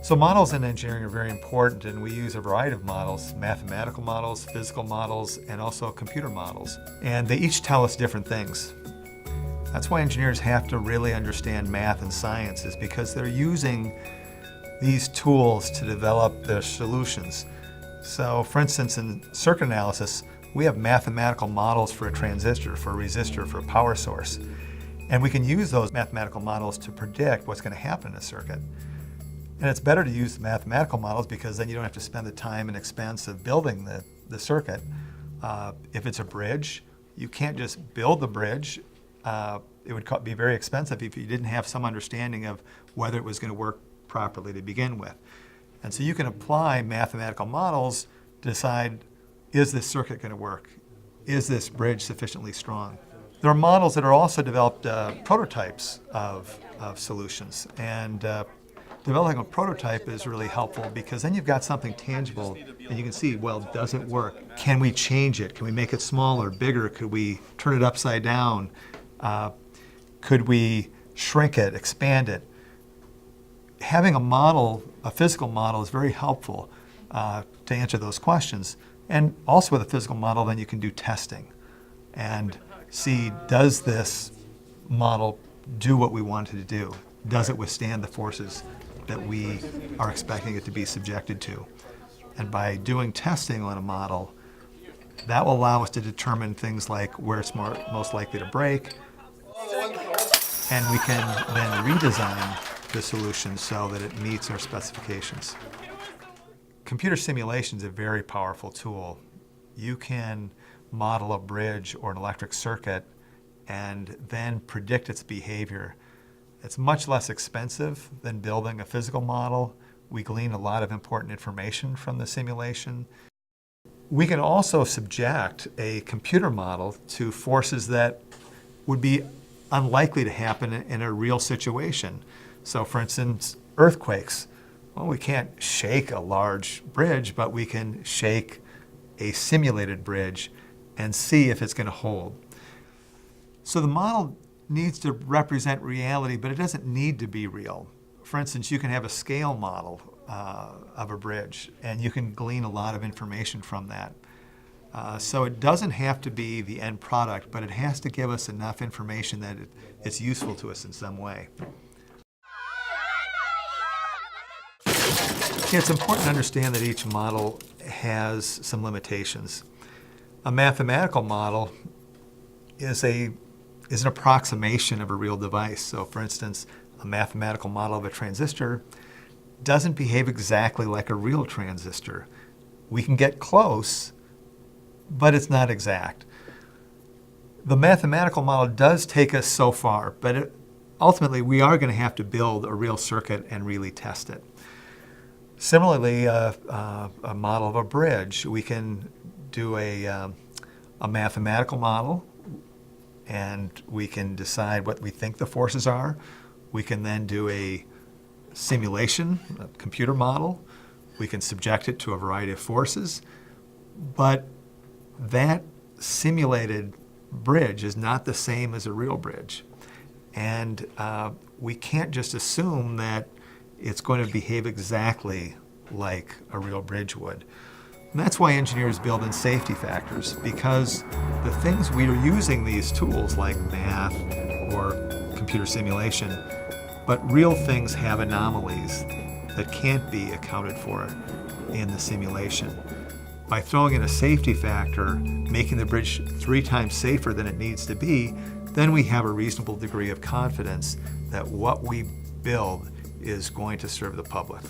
So models in engineering are very important, and we use a variety of models: mathematical models, physical models, and also computer models. And they each tell us different things. That's why engineers have to really understand math and science, is because they're using these tools to develop their solutions. So for instance, in circuit analysis, we have mathematical models for a transistor, for a resistor, for a power source. And we can use those mathematical models to predict what's going to happen in a circuit. And it's better to use the mathematical models because then you don't have to spend the time and expense of building the circuit. If it's a bridge, you can't just build the bridge. It would be very expensive if you didn't have some understanding of whether it was going to work properly to begin with. And so you can apply mathematical models to decide, is this circuit going to work? Is this bridge sufficiently strong? There are models that are also developed prototypes of solutions. And developing a prototype is really helpful because then you've got something tangible and you can see, well, does it work? Can we change it? Can we make it smaller, bigger? Could we turn it upside down? Could we shrink it, expand it? Having a model, a physical model, is very helpful to answer those questions. And also with a physical model, then you can do testing and see, does this model do what we want it to do? Does it withstand the forces that we are expecting it to be subjected to? And by doing testing on a model, that will allow us to determine things like where it's most likely to break, and we can then redesign the solution so that it meets our specifications. Computer simulation is a very powerful tool. You can model a bridge or an electric circuit and then predict its behavior. It's much less expensive than building a physical model. We glean a lot of important information from the simulation. We can also subject a computer model to forces that would be unlikely to happen in a real situation. So for instance, earthquakes. Well, we can't shake a large bridge, but we can shake a simulated bridge and see if it's going to hold. So the model needs to represent reality, but it doesn't need to be real. For instance, you can have a scale model of a bridge, and you can glean a lot of information from that. So it doesn't have to be the end product, but it has to give us enough information that it's useful to us in some way. It's important to understand that each model has some limitations. A mathematical model is an approximation of a real device. So for instance, a mathematical model of a transistor doesn't behave exactly like a real transistor. We can get close, but it's not exact. The mathematical model does take us so far, but ultimately we are going to have to build a real circuit and really test it. Similarly, a model of a bridge, we can do a mathematical model, and we can decide what we think the forces are. We can then do a simulation, a computer model. We can subject it to a variety of forces, but that simulated bridge is not the same as a real bridge. And we can't just assume that it's going to behave exactly like a real bridge would. And that's why engineers build in safety factors, because the things we are using these tools like math or computer simulation, but real things have anomalies that can't be accounted for in the simulation. By throwing in a safety factor, making the bridge 3 times safer than it needs to be, then we have a reasonable degree of confidence that what we build is going to serve the public.